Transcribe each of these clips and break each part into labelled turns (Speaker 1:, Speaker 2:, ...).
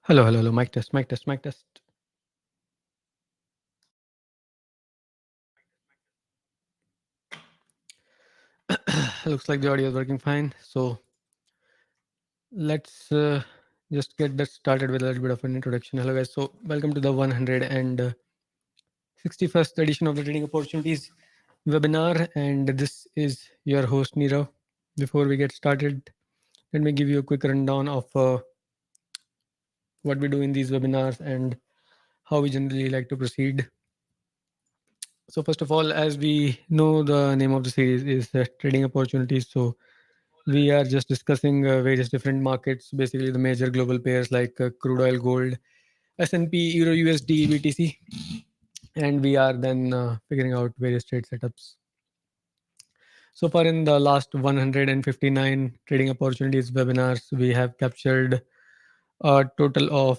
Speaker 1: Hello, hello, hello. Mic test, mic test, mic test. Looks like the audio is working fine. So let's just get that started with a little bit of an introduction. Hello, guys. So welcome to the 161st edition of the Trading Opportunities webinar. And this is your host, Nirav. Before we get started, let me give you a quick rundown of what we do in these webinars and how we generally like to proceed. So first of all, as we know, the name of the series is Trading Opportunities. So we are just discussing various different markets, basically the major global pairs like crude oil, gold, S&P, Euro, USD, BTC, and we are then figuring out various trade setups. So far in the last 159 trading opportunities webinars, we have captured a total of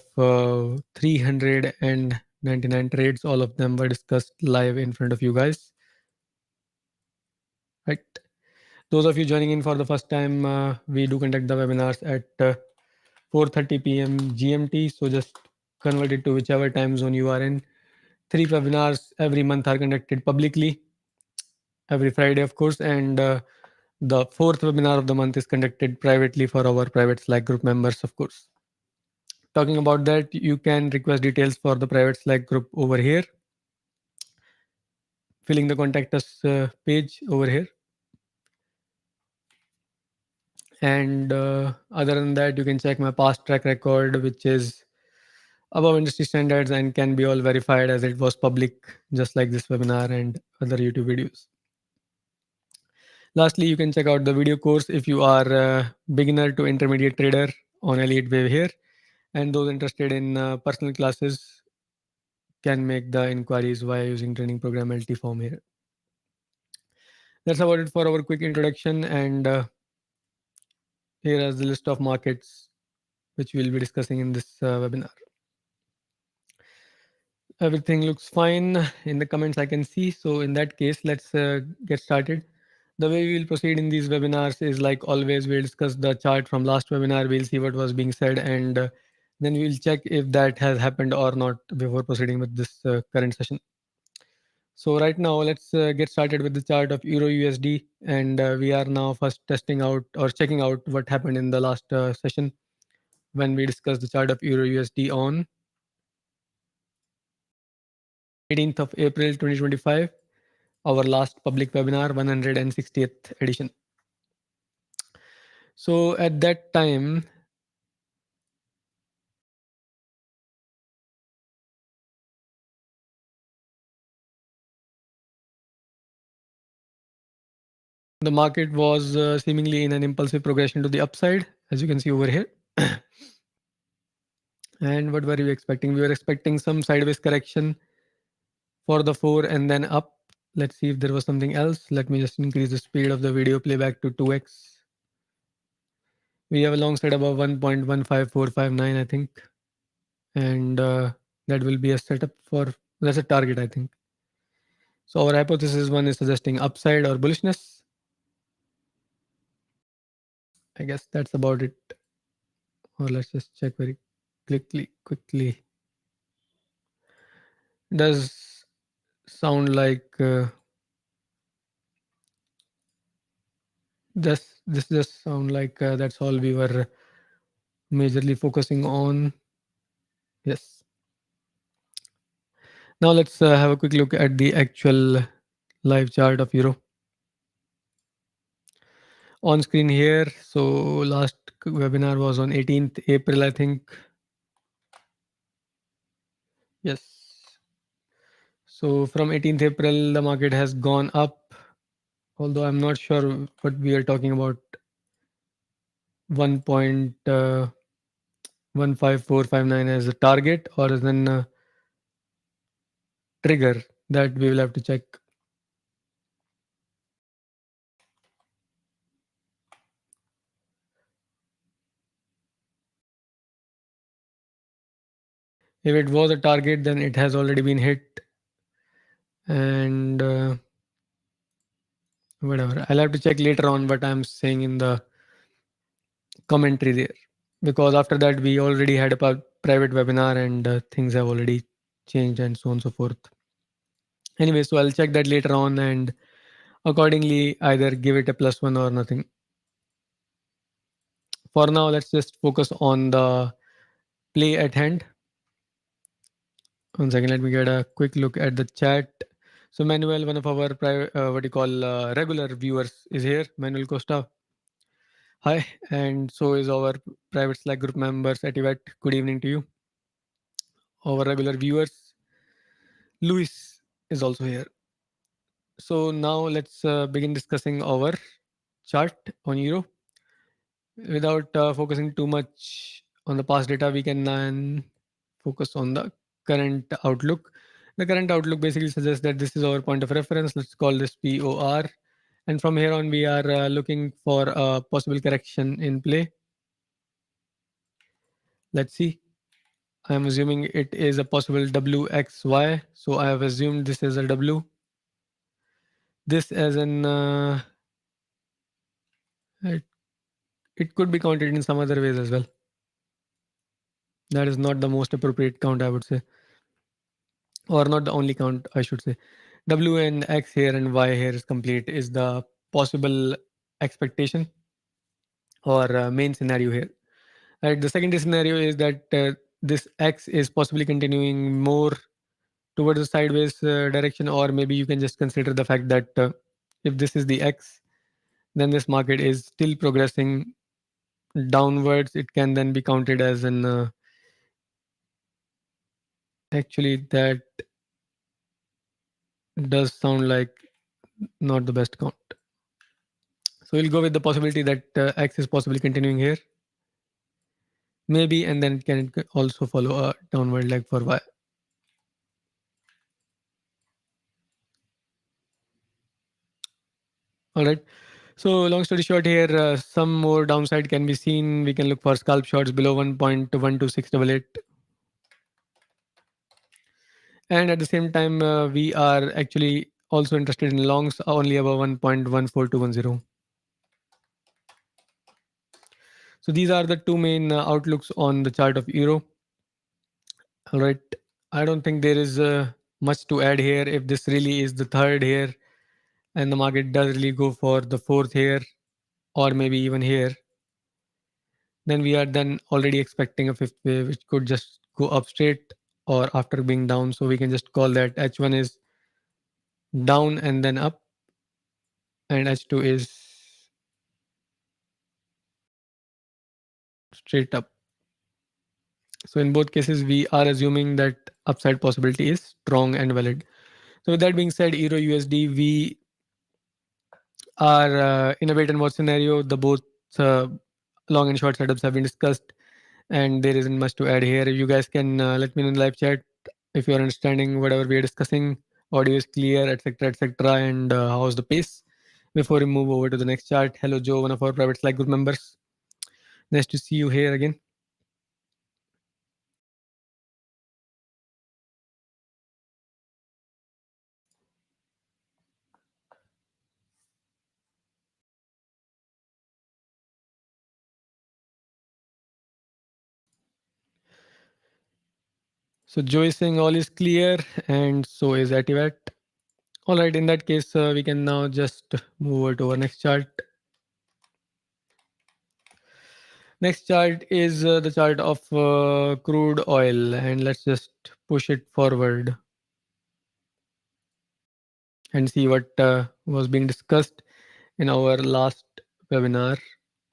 Speaker 1: 399 trades. All of them were discussed live in front of you guys. Right. Those of you joining in for the first time, we do conduct the webinars at 4:30 p.m. GMT. So just convert it to whichever time zone you are in. 3 webinars every month are conducted publicly, every Friday, of course. And the fourth webinar of the month is conducted privately for our private Slack group members, of course. Talking about that, you can request details for the private Slack group over here, filling the contact us page over here. And other than that, you can check my past track record, which is above industry standards and can be all verified as it was public, just like this webinar and other YouTube videos. Lastly, you can check out the video course if you are a beginner to intermediate trader on Elliott Wave here. And those interested in personal classes can make the inquiries via using training program LT form here. That's about it for our quick introduction. And here is the list of markets which we'll be discussing in this webinar. Everything looks fine in the comments I can see. So in that case, let's get started. The way we will proceed in these webinars is like always, we'll discuss the chart from last webinar. We'll see what was being said and then we'll check if that has happened or not before proceeding with this current session. So right now, let's get started with the chart of Euro USD. And we are now first testing out or checking out what happened in the last session when we discussed the chart of Euro USD on 18th of April 2025, our last public webinar, 160th edition. So at that time, the market was seemingly in an impulsive progression to the upside, as you can see over here. And what were we expecting? We were expecting some sideways correction for the 4 and then up. Let's see if there was something else. Let me just increase the speed of the video playback to 2x. We have a long side above 1.15459, I think. And that will be a setup for, that's a target, I think. So our hypothesis one is suggesting upside or bullishness. I guess that's about it. Or let's just check very quickly. Does sound like this just sound like that's all we were majorly focusing on. Yes. Now let's have a quick look at the actual live chart of Euro on screen here. So last webinar was on 18th April, I think. Yes. So from 18th April, the market has gone up, although I'm not sure what we are talking about. 1.15459 as a target or as an trigger, that we will have to check. If it was a target, then it has already been hit. And whatever. I'll have to check later on what I'm saying in the commentary there. Because after that, we already had a private webinar and things have already changed and so on and so forth. Anyway, so I'll check that later on and accordingly either give it a +1 or nothing. For now, let's just focus on the play at hand. 1 second, let me get a quick look at the chat. So Manuel, one of our private, what you call regular viewers, is here. Manuel Costa, hi, and so is our private Slack group members at Yvette. Good evening to you. Our regular viewers, Luis is also here. So now let's begin discussing our chart on Euro. Without focusing too much on the past data, we can then focus on the current outlook. The current outlook basically suggests that this is our point of reference. Let's call this POR. And from here on, we are looking for a possible correction in play. Let's see. I'm assuming it is a possible WXY. So I have assumed this is a W. This as an, it could be counted in some other ways as well. That is not the most appropriate count, I would say. Or not the only count, I should say. W and X here and Y here is complete is the possible expectation or main scenario here. Right. The secondary scenario is that this X is possibly continuing more towards the sideways direction, or maybe you can just consider the fact that if this is the X, then this market is still progressing downwards. It can then be counted as an actually that does sound like not the best count. So we'll go with the possibility that X is possibly continuing here. Maybe, and then it can also follow a downward leg for Y. All right. So long story short here, some more downside can be seen. We can look for scalp shots below 1.12688. And at the same time, we are actually also interested in longs only above 1.14210. So these are the two main outlooks on the chart of Euro. All right. I don't think there is much to add here. If this really is the third here and the market does really go for the fourth here or maybe even here, then we are then already expecting a fifth wave which could just go up straight or after being down. So we can just call that H1 is down and then up and H2 is straight up. So in both cases, we are assuming that upside possibility is strong and valid. So with that being said, Euro USD, we are in a wait and watch scenario. The both uh, long and short setups have been discussed, and there isn't much to add here. You guys can let me know in the live chat if you are understanding whatever we are discussing. Audio is clear, etc., etc. And how's the pace? Before we move over to the next chart, hello Joe, one of our private Slack group members. Nice to see you here again. So Joe is saying all is clear, and so is Ativat. All right, in that case, we can now just move over to our next chart. Next chart is the chart of crude oil, and let's just push it forward and see what was being discussed in our last webinar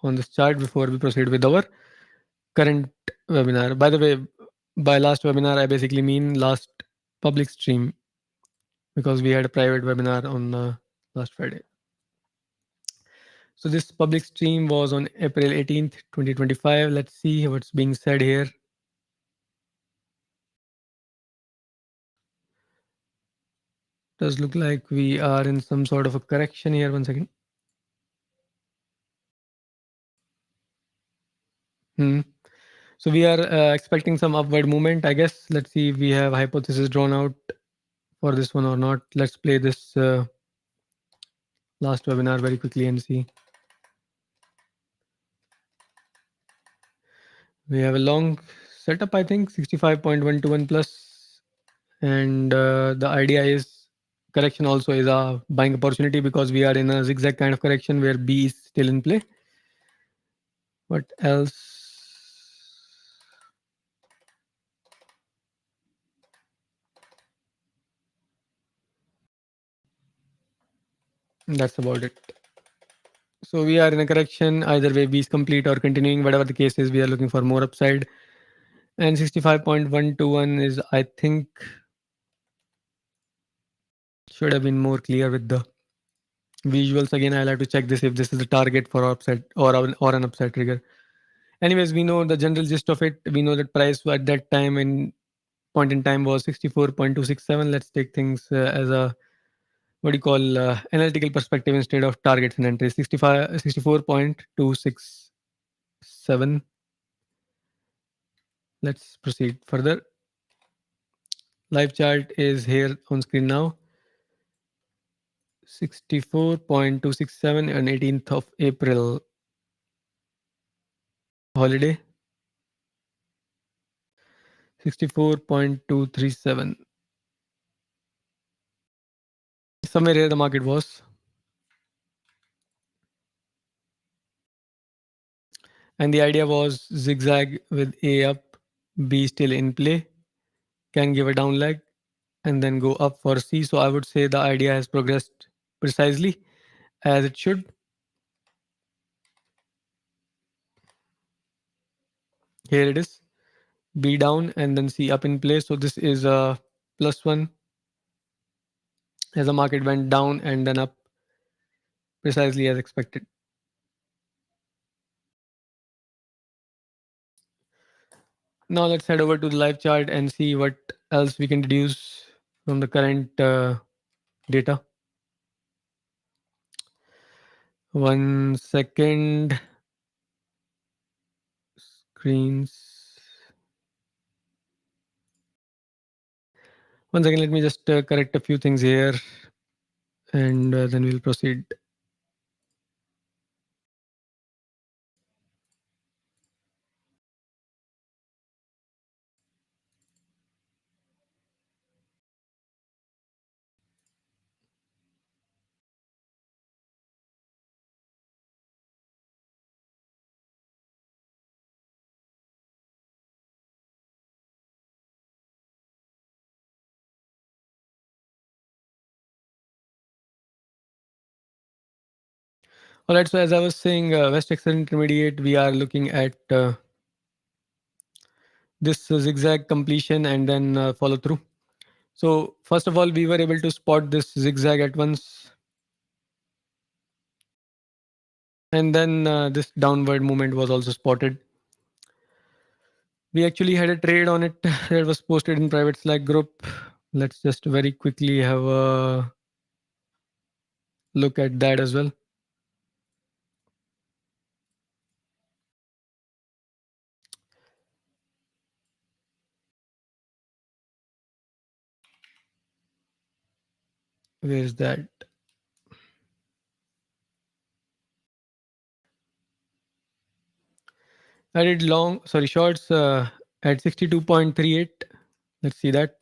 Speaker 1: on this chart before we proceed with our current webinar. By the way, by last webinar, I basically mean last public stream because we had a private webinar on last Friday. So this public stream was on April 18th, 2025. Let's see what's being said here. Does look like we are in some sort of a correction here. 1 second. So we are expecting some upward movement, I guess. Let's see if we have hypothesis drawn out for this one or not. Let's play this last webinar very quickly and see. We have a long setup, I think 65.121 plus. And the idea is correction also is a buying opportunity because we are in a zigzag kind of correction where B is still in play. What else? That's about it. So we are in a correction. Either way, B is complete or continuing. Whatever the case is, we are looking for more upside. And 65.121 is, I think, should have been more clear with the visuals. Again, I'll have to check this if this is the target for upside or an upside trigger. Anyways, we know the general gist of it. We know that price at that time and point in time was 64.267. Let's take things as a what do you call analytical perspective instead of targets and entries. 64.267. Let's proceed further. Live chart is here on screen now. 64.267 on 18th of April. Holiday. 64.237. Somewhere here the market was. And the idea was zigzag with A up, B still in play, can give a down leg, and then go up for C. So I would say the idea has progressed precisely as it should. Here it is. B down and then C up in play. So this is a +1 as the market went down and then up precisely as expected. Now let's head over to the live chart and see what else we can deduce from the current data. 1 second. Screens. 1 second, let me just correct a few things here and then we'll proceed. All right, so as I was saying, West Texas Intermediate, we are looking at this zigzag completion and then follow through. So first of all, we were able to spot this zigzag at once. And then this downward movement was also spotted. We actually had a trade on it that was posted in private Slack group. Let's just very quickly have a look at that as well. Where is that? I did shorts at 62.38. Let's see that.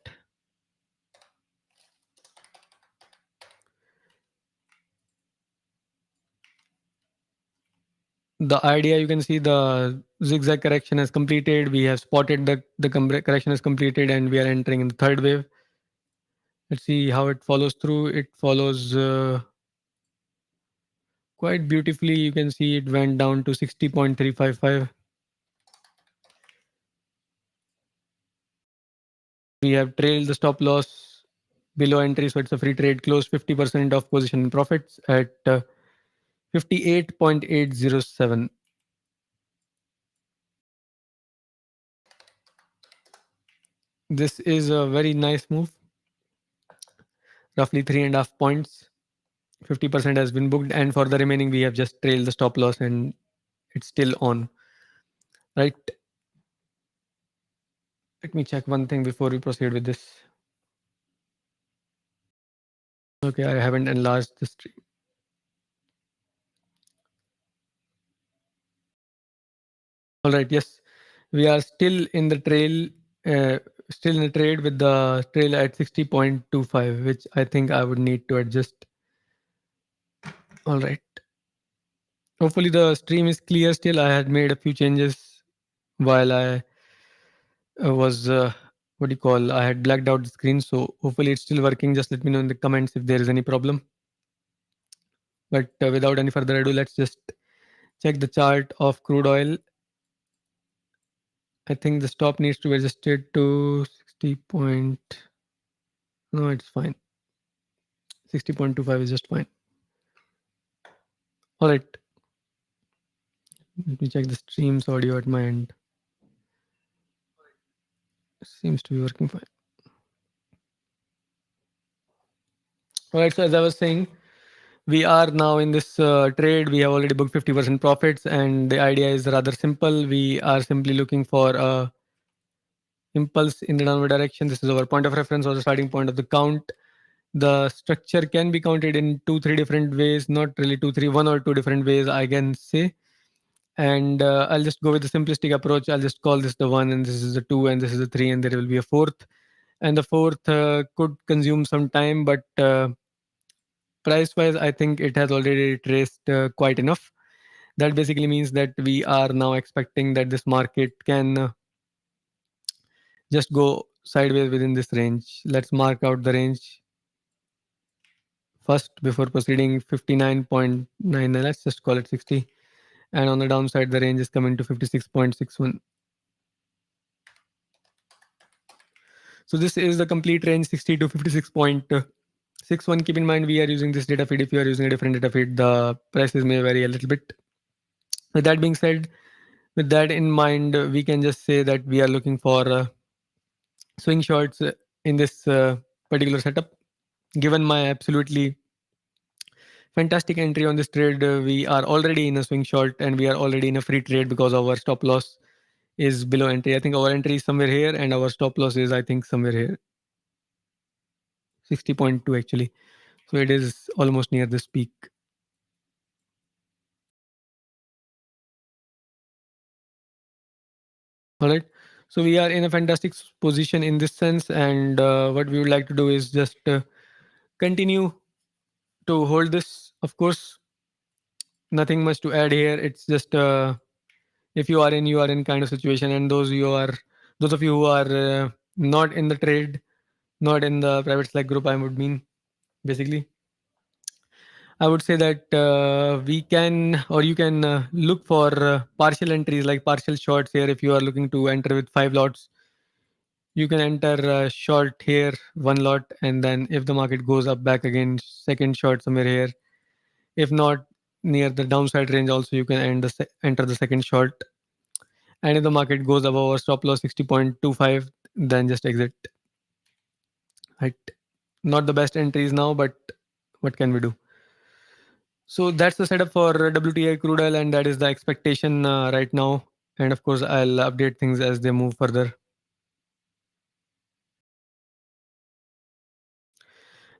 Speaker 1: The idea, you can see the zigzag correction has completed. We have spotted the correction is completed and we are entering in the third wave. Let's see how it follows through. It follows quite beautifully. You can see it went down to 60.355. We have trailed the stop loss below entry, so it's a free trade. Close 50% of position profits at 58.807. This is a very nice move. Roughly 3.5 points. 50% has been booked, and for the remaining, we have just trailed the stop loss and it's still on. Right. Let me check one thing before we proceed with this. Okay, I haven't enlarged the stream. All right, yes. We are still in the trail, uh, still in the trade with the trail at 60.25, which I think I would need to adjust. All right. Hopefully the stream is clear still. I had made a few changes while I was what do you call? I had blacked out the screen, so hopefully it's still working. Just let me know in the comments if there is any problem. But without any further ado, let's just check the chart of crude oil. I think the stop needs to be adjusted to 60 point. No, it's fine. 60.25 is just fine. All right. Let me check the stream's audio at my end. Seems to be working fine. All right. So as I was saying, we are now in this trade. We have already booked 50% profits, and the idea is rather simple. We are simply looking for a impulse in the downward direction. This is our point of reference or the starting point of the count. The structure can be counted in 2-3 different ways, not really 2-3, one or two different ways, I can say. And I'll just go with the simplistic approach. I'll just call this the one, and this is the two, and this is the three, and there will be a fourth. And the fourth could consume some time, but price wise, I think it has already traced quite enough. That basically means that we are now expecting that this market can just go sideways within this range. Let's mark out the range first before proceeding. 59.99, let's just call it 60. And on the downside, the range is coming to 56.61. So this is the complete range, 60 to 56.61. Keep in mind, we are using this data feed. If you are using a different data feed, the prices may vary a little bit. With that being said, with that in mind, we can just say that we are looking for swing shorts in this particular setup. Given my absolutely fantastic entry on this trade, we are already in a swing short and we are already in a free trade because our stop loss is below entry. I think our entry is somewhere here and our stop loss is, I think, somewhere here. 60.2 actually. So it is almost near this peak. All right. So we are in a fantastic position in this sense. And what we would like to do is just continue to hold this. Of course, nothing much to add here. It's just if you are in, you are in kind of situation. And those of you who are not in the trade, not in the private Slack group, I would mean basically. I would say that we can or you can look for partial entries like partial shorts here. If you are looking to enter with 5 lots, you can enter short here, 1 lot, and then if the market goes up back again, second short somewhere here. If not near the downside range, also you can enter the second short. And if the market goes above our stop loss 60.25, then just exit. Right? Not the best entries now, but what can we do? So that's the setup for WTI crude oil, and that is the expectation right now. And of course, I'll update things as they move further.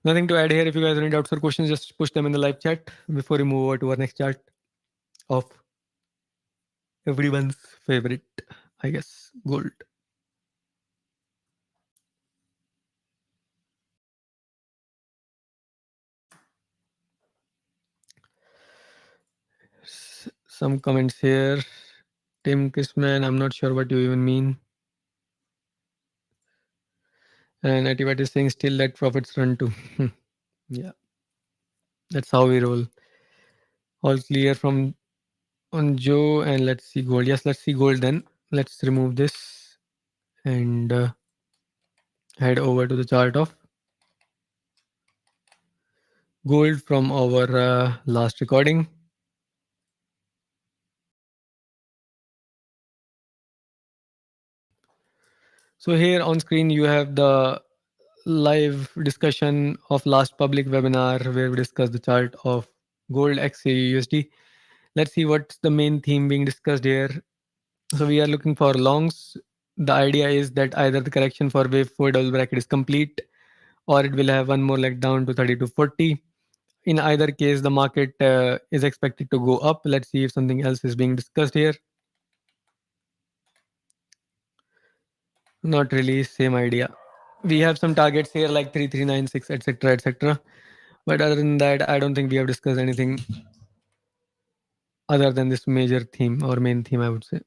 Speaker 1: Nothing to add here. If you guys have any doubts or questions, just push them in the live chat before we move over to our next chart of everyone's favorite, I guess, gold. Some comments here. Tim Kisman, I'm not sure what you even mean. And Ativat is saying still let profits run too. Yeah, that's how we roll. All clear from on Joe, and let's see gold. Yes, let's see gold then. Let's remove this and head over to the chart of gold from our last recording. So here on screen you have the live discussion of last public webinar where we discussed the chart of gold XAUUSD. Let's see what's the main theme being discussed here. So we are looking for longs. The idea is that either the correction for wave 4 double bracket is complete or it will have one more leg down to 30 to 40. In either case, the market is expected to go up. Let's see if something else is being discussed here. Not really, same idea. We have some targets here like 3396, etc., etc. But other than that, I don't think we have discussed anything other than this major theme or main theme, I would say.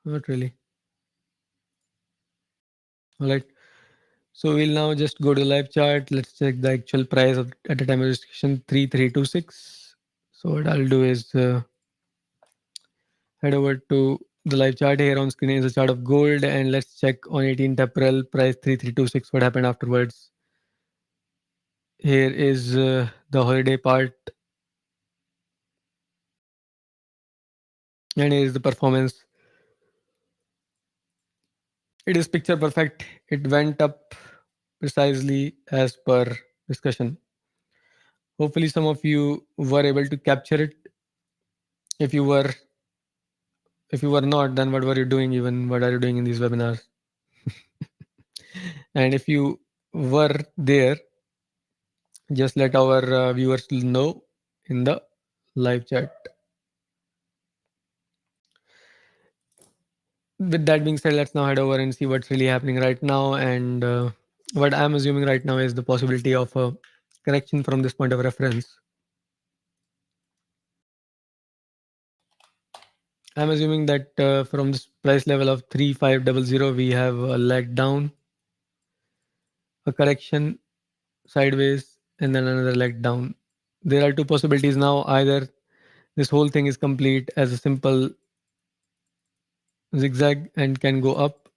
Speaker 1: Not really. All right. So we'll now just go to the live chart. Let's check the actual price of, at the time of registration 3326. So what I'll do is head over to the live chart. Here on screen is a chart of gold, and let's check on 18th April price 3326. What happened afterwards? Here is the holiday part, and here is the performance. It is picture perfect. It went up precisely as per discussion. Hopefully, some of you were able to capture it. If you were, if you were not, then what were you doing? Even what are you doing in these webinars? And if you were there, just let our viewers know in the live chat. With that being said, let's now head over and see what's really happening right now. And what I'm assuming right now is the possibility of a correction from this point of reference. I'm assuming that from this price level of 3500, we have a leg down, a correction sideways, and then another leg down. There are two possibilities now. Either this whole thing is complete as a simple zigzag and can go up.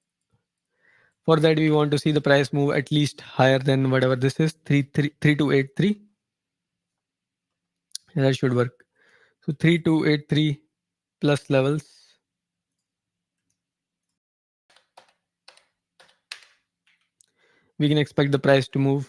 Speaker 1: For that, we want to see the price move at least higher than whatever this is, 3283. And that should work. So 3283 plus levels. We can expect the price to move.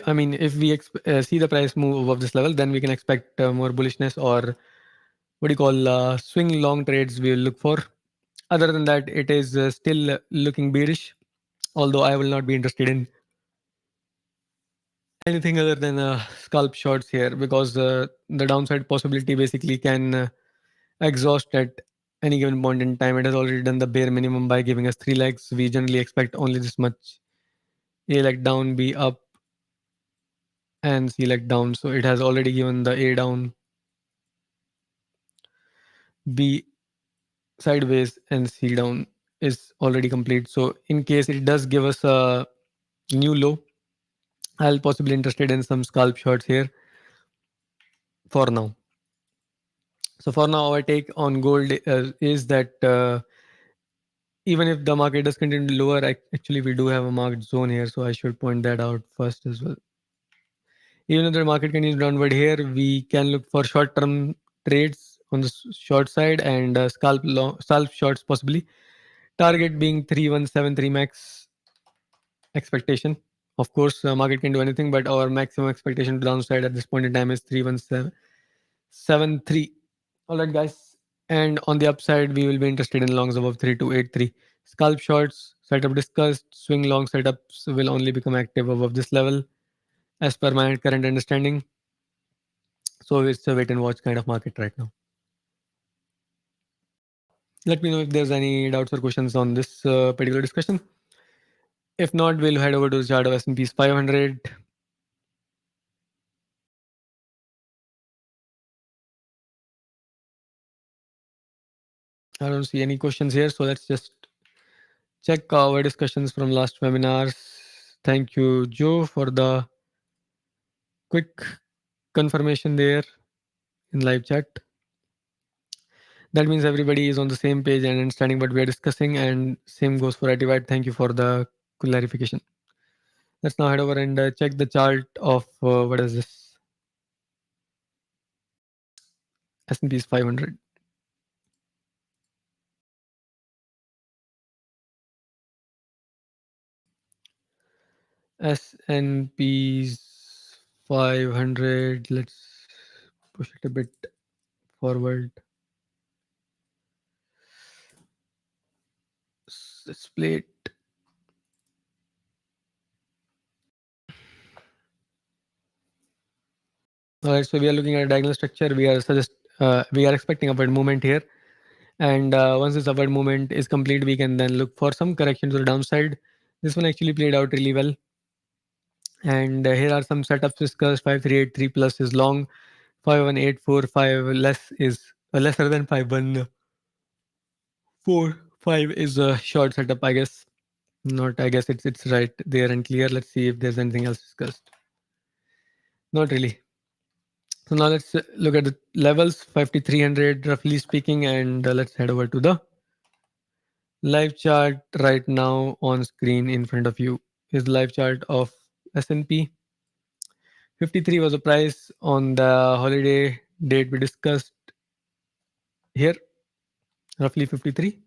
Speaker 1: I mean, if we see the price move above this level, then we can expect more bullishness, or what do you call swing long trades we will look for. Other than that, it is still looking bearish, although I will not be interested in anything other than scalp shorts here, because the downside possibility basically can exhaust at any given point in time. It has already done the bare minimum by giving us three legs. We generally expect only this much: A leg down, B up, and C leg down. So it has already given the A down, B sideways, and C down is already complete. So in case it does give us a new low, I'll possibly interested in some scalp shorts here for now. So for now, our take on gold is that even if the market does continue to lower, actually we do have a marked zone here. So I should point that out first as well. Even if the market continues downward here, we can look for short-term trades on the short side and scalp shorts possibly. Target being 3173 max expectation. Of course, market can do anything, but our maximum expectation to downside at this point in time is 3173. All right, guys. And on the upside, we will be interested in longs above 3283. Scalp shorts, setup discussed. Swing long setups will only become active above this level, as per my current understanding. So it's a wait and watch kind of market right now. Let me know if there's any doubts or questions on this particular discussion. If not, we'll head over to the chart of S&P's 500. I don't see any questions here, so let's just check our discussions from last webinars. Thank you, Joe, for the quick confirmation there in live chat. That means everybody is on the same page and understanding what we are discussing, and same goes for Activite. Thank you for the clarification. Let's now head over and check the chart of what is this? S&P's 500. S&P's 500. Let's push it a bit forward. Let's play it. All right, so we are looking at a diagonal structure. We are expecting upward movement here, and once this upward movement is complete, we can then look for some correction to the downside. This one actually played out really well, and here are some setups discussed. 5383 plus is long, 51845 less is lesser than 5145 is a short setup, I guess. Not, I guess it's right there and clear. Let's see if there's anything else discussed. Not really. So now let's look at the levels 5300 roughly speaking, and let's head over to the live chart right now on screen in front of you is the live chart of S&P. 53 was the price on the holiday date we discussed here, roughly 53.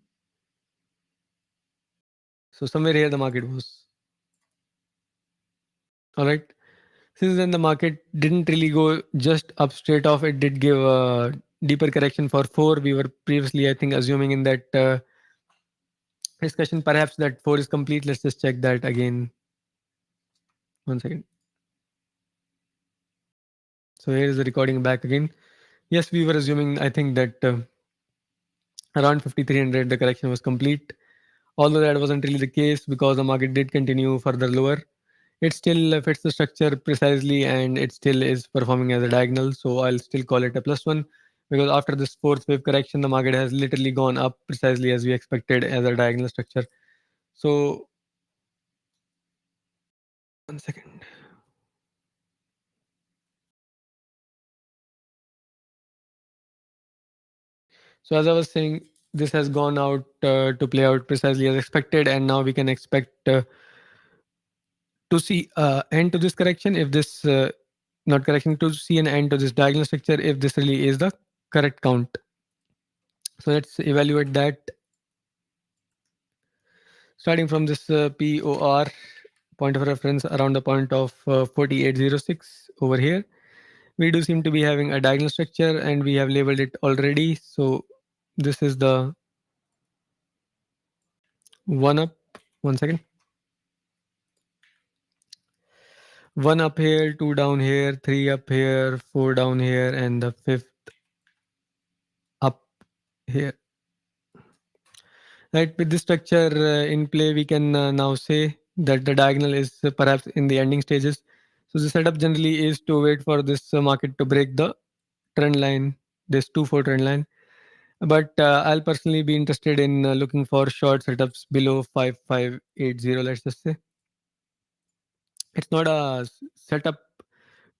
Speaker 1: So somewhere here the market was. All right. Since then the market didn't really go just up straight off. It did give a deeper correction for 4. We were previously, I think, assuming in that discussion perhaps that 4 is complete. Let's just check that again. 1 second. So here is the recording back again. Yes, we were assuming, I think, that around 5300 the correction was complete. Although that wasn't really the case because the market did continue further lower. It still fits the structure precisely and it still is performing as a diagonal. So I'll still call it a +1 because after this fourth wave correction, the market has literally gone up precisely as we expected as a diagonal structure. So 1 second. So as I was saying, this has gone out to play out precisely as expected, and now we can expect to see end to this correction if this not correction to see an end to this diagonal structure if this really is the correct count. So let's evaluate that starting from this POR point of reference around the point of 4806 over here. We do seem to be having a diagonal structure and we have labeled it already. So this is the one up. 1 second. One up here, two down here, three up here, four down here, and the fifth up here. Right, with this structure in play, we can now say that the diagonal is perhaps in the ending stages. So the setup generally is to wait for this market to break the trend line, this 2-4 trend line. But I'll personally be interested in looking for short setups below 5580, let's just say. It's not a setup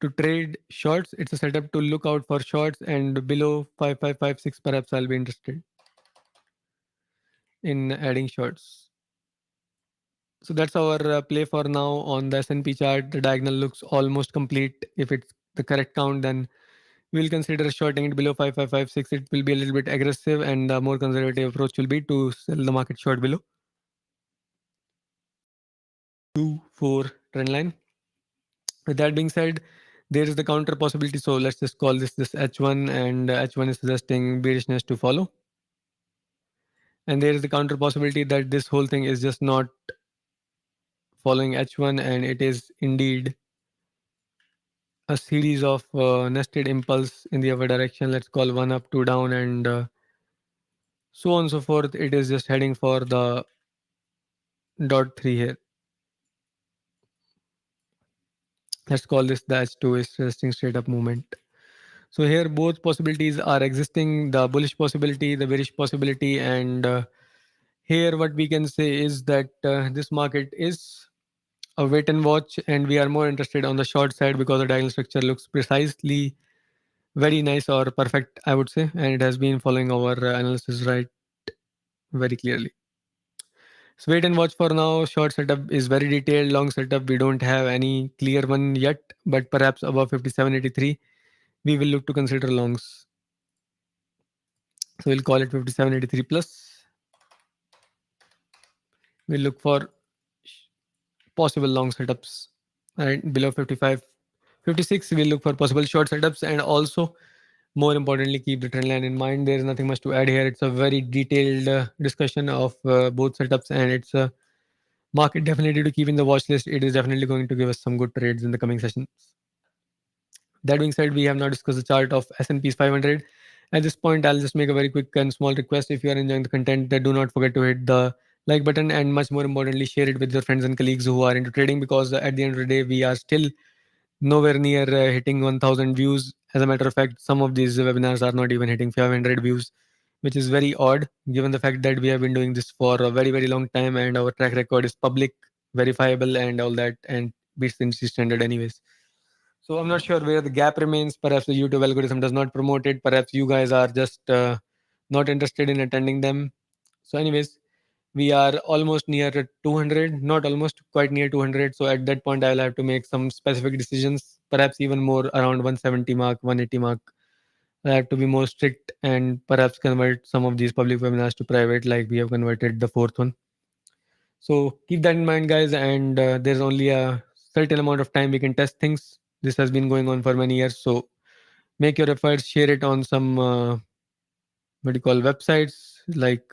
Speaker 1: to trade shorts, it's a setup to look out for shorts, and below 5556 perhaps I'll be interested in adding shorts. So that's our play for now on the S&P chart. The diagonal looks almost complete. If it's the correct count, then we'll consider shorting it below 5556. It will be a little bit aggressive, and the more conservative approach will be to sell the market short below 2-4 trend line. With that being said, there is the counter possibility. So let's just call this H1, and H1 is suggesting bearishness to follow. And there is the counter possibility that this whole thing is just not following H1 and it is indeed a series of nested impulse in the other direction. Let's call one up, two down, and so on and so forth. It is just heading for the dot 3 here. Let's call this the H2 is resting straight up movement. So here both possibilities are existing, the bullish possibility, the bearish possibility, and here what we can say is that this market is a wait and watch, and we are more interested on the short side because the diagonal structure looks precisely very nice or perfect, I would say, and it has been following our analysis right very clearly. So wait and watch for now. Short setup is very detailed. Long setup, we don't have any clear one yet, but perhaps above 5783, we will look to consider longs. So we'll call it 5783 plus. We'll look for possible long setups. Right below 55, 56, we'll look for possible short setups, and also More importantly, keep the trend line in mind. There is nothing much to add here. It's a very detailed discussion of both setups, and it's a market definitely to keep in the watch list. It is definitely going to give us some good trades in the coming sessions. That being said, we have now discussed the chart of S&P's 500. At this point, I'll just make a very quick and small request. If you are enjoying the content, do not forget to hit the like button, and much more importantly, share it with your friends and colleagues who are into trading, because at the end of the day, we are still nowhere near hitting 1000 views. As a matter of fact, some of these webinars are not even hitting 500 views, which is very odd given the fact that we have been doing this for a very, very long time and our track record is public, verifiable, and all that, and beats the industry standard, anyways. So I'm not sure where the gap remains. Perhaps the YouTube algorithm does not promote it. Perhaps you guys are just not interested in attending them. So, anyways, we are almost near 200, not almost, quite near 200. So at that point, I'll have to make some specific decisions, perhaps even more around 170 mark, 180 mark. I have to be more strict and perhaps convert some of these public webinars to private, like we have converted the fourth one. So keep that in mind, guys. And there's only a certain amount of time we can test things. This has been going on for many years. So make your efforts, share it on some, what do you call, websites like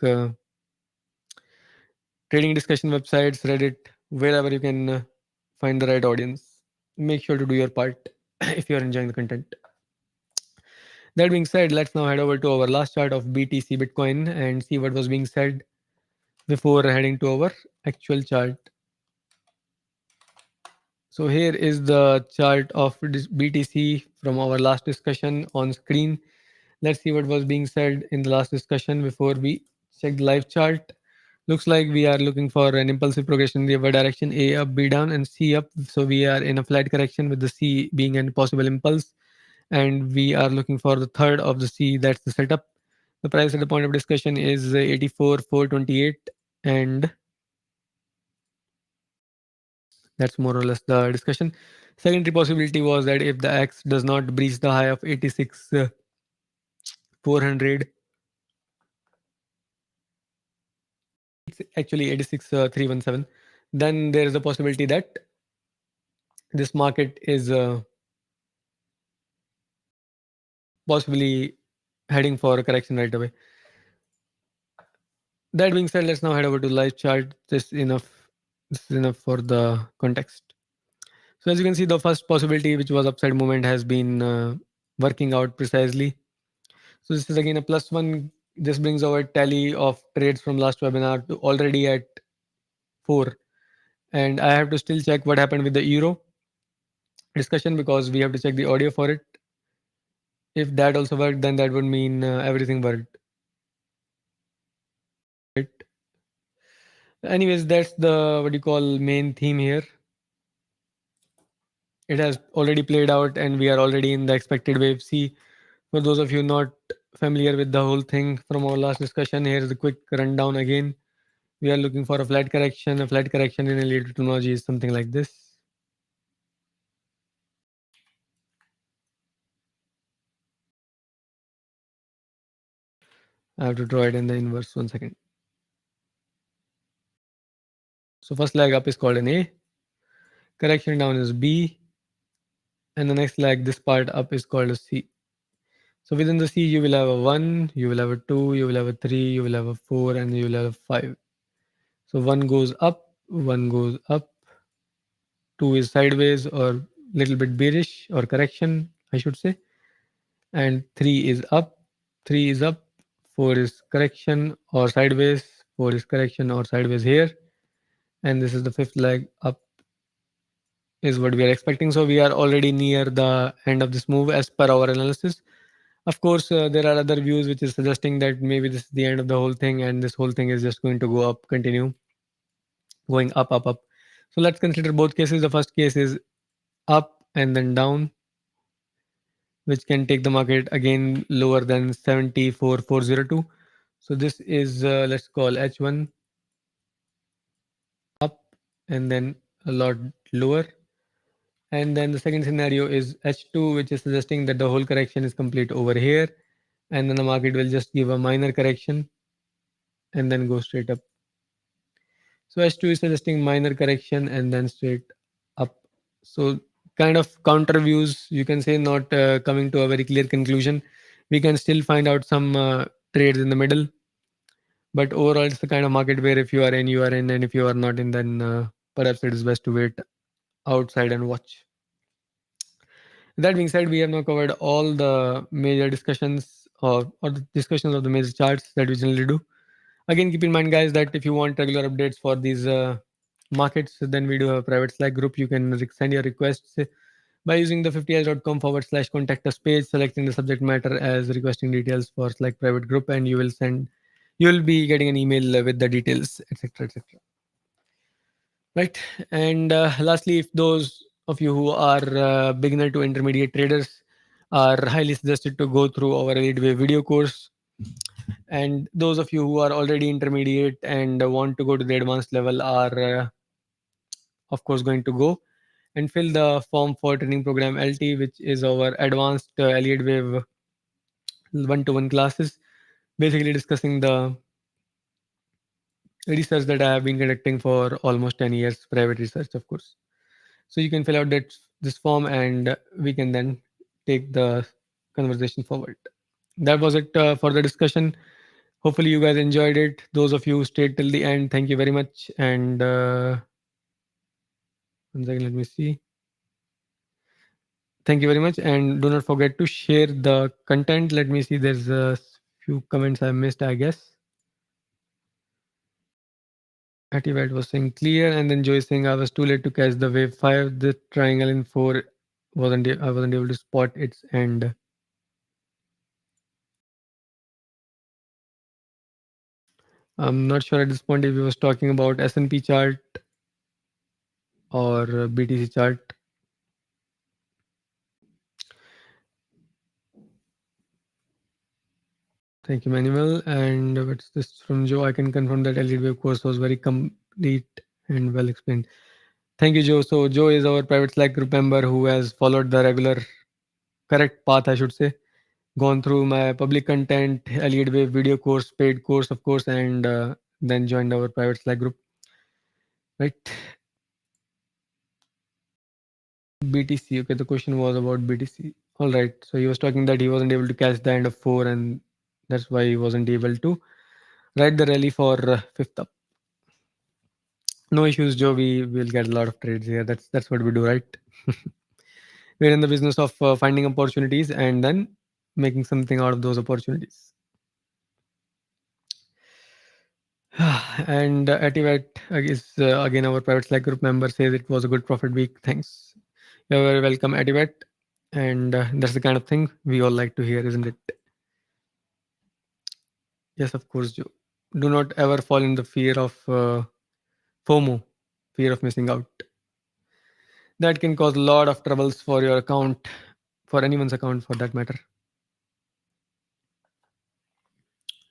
Speaker 1: trading discussion websites, Reddit, wherever you can find the right audience. Make sure to do your part if you're enjoying the content. That being said, let's now head over to our last chart of BTC Bitcoin and see what was being said before heading to our actual chart. So here is the chart of this BTC from our last discussion on screen. Let's see what was being said in the last discussion before we check the live chart. Looks like we are looking for an impulsive progression in the upward direction, A up, B down, and C up. So we are in a flat correction with the C being a possible impulse. And we are looking for the third of the C, that's the setup. The price at the point of discussion is 84,428, and that's more or less the discussion. Secondary possibility was that if the X does not breach the high of 86,400, it's actually 86,317, then there is a possibility that this market is possibly heading for a correction right away. That being said, let's now head over to live chart. This is enough for the context. So as you can see, the first possibility, which was upside movement, has been working out precisely. So this is again a plus one. This brings our tally of trades from last webinar to already at 4. And I have to still check what happened with the euro discussion, because we have to check the audio for it. If that also worked, then that would mean everything worked. Right? Anyways, that's the, what you call, main theme here. It has already played out and we are already in the expected wave C. For those of you not familiar with the whole thing from our last discussion, here's a quick rundown again. We are looking for a flat correction. A flat correction in Elliott terminology is something like this. I have to draw it in the inverse. 1 second. So first leg up is called an A. Correction down is B. And the next leg, this part up, is called a C. So within the C, you will have a 1, you will have a 2, you will have a 3, you will have a 4, and you will have a 5. So 1 goes up, 1 goes up, 2 is sideways or little bit bearish or correction, I should say. And 3 is up, 3 is up, 4 is correction or sideways, 4 is correction or sideways here. And this is the fifth leg up is what we are expecting. So we are already near the end of this move as per our analysis. Of course, there are other views which is suggesting that maybe this is the end of the whole thing and this whole thing is just going to go up, continue going up, up, up. So let's consider both cases. The first case is up and then down, which can take the market again lower than 74,402. So this is, let's call H1 up and then a lot lower. And then the second scenario is H2, which is suggesting that the whole correction is complete over here. And then the market will just give a minor correction and then go straight up. So H2 is suggesting minor correction and then straight up. So kind of counter views, you can say, not coming to a very clear conclusion. We can still find out some trades in the middle, but overall, it's the kind of market where if you are in, you are in, and if you are not in, then perhaps it is best to wait outside and watch. That being said, we have now covered all the major discussions or the discussions of the major charts that we generally do. Again, keep in mind, guys, that if you want regular updates for these markets, then we do have a private Slack group. You can send your requests by using the 50s.com/contact us page, selecting the subject matter as requesting details for Slack private group, and you will be getting an email with the details, etc., etc. Right. And lastly, if those of you who are beginner to intermediate traders are highly suggested to go through our Elliott Wave video course. And those of you who are already intermediate and want to go to the advanced level are, of course, going to go and fill the form for training program LT, which is our advanced Elliott Wave one-to-one classes, basically discussing the research that I have been conducting for almost 10 years, private research, of course. So you can fill out that this form, and we can then take the conversation forward. That was it for the discussion. Hopefully, you guys enjoyed it. Those of you who stayed till the end, thank you very much. And one second, let me see. Thank you very much. And do not forget to share the content. Let me see. There's a few comments I missed, I guess. Activate was saying clear, and then Joy saying I was too late to catch the wave 5. The triangle in 4 I wasn't able to spot its end. I'm not sure at this point if he was talking about S&P chart or BTC chart. Thank you, Manuel. And what's this from Joe? I can confirm that Elliott Wave course was very complete and well explained. Thank you, Joe. So Joe is our private Slack group member who has followed the regular, correct path, I should say. Gone through my public content, Elliott Wave video course, paid course, of course, and then joined our private Slack group. Right. BTC. Okay, the question was about BTC. All right. So he was talking that he wasn't able to catch the end of 4, and that's why he wasn't able to ride the rally for fifth up. No issues, Joe. We will get a lot of trades here. That's what we do, right? We're in the business of finding opportunities and then making something out of those opportunities. And Ativat is again our private Slack group member says it was a good profit week. Thanks. You're very welcome, Ativat. And that's the kind of thing we all like to hear, isn't it? Yes, of course, Joe. Do not ever fall in the fear of FOMO, fear of missing out. That can cause a lot of troubles for your account, for anyone's account for that matter.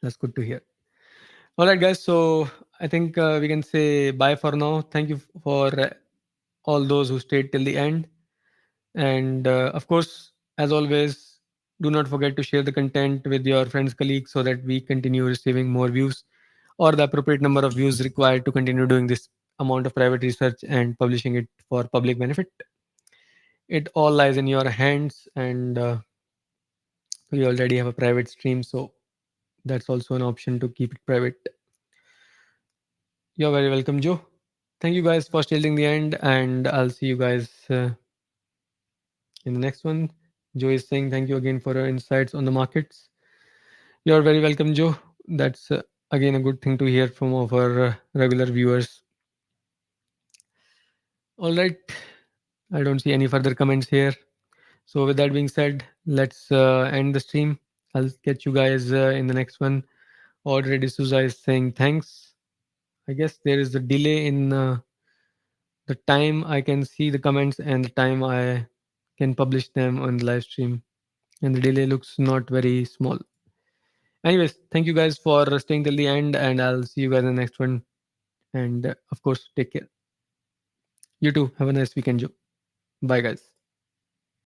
Speaker 1: That's good to hear. All right, guys. So I think we can say bye for now. Thank you for all those who stayed till the end. And of course, as always, do not forget to share the content with your friends, colleagues, so that we continue receiving more views or the appropriate number of views required to continue doing this amount of private research and publishing it for public benefit. It all lies in your hands, and we already have a private stream, so that's also an option to keep it private. You're very welcome, Joe. Thank you guys for still the end, and I'll see you guys in the next one. Joe is saying thank you again for your insights on the markets. You're very welcome, Joe. That's again a good thing to hear from our regular viewers. All right. I don't see any further comments here. So with that being said, let's end the stream. I'll catch you guys in the next one. Already Suza is saying thanks. I guess there is a delay in the time I can see the comments and the time I can publish them on the live stream. And the delay looks not very small. Anyways, thank you guys for staying till the end, and I'll see you guys in the next one. And of course, take care. You too. Have a nice weekend, Joe. Bye, guys.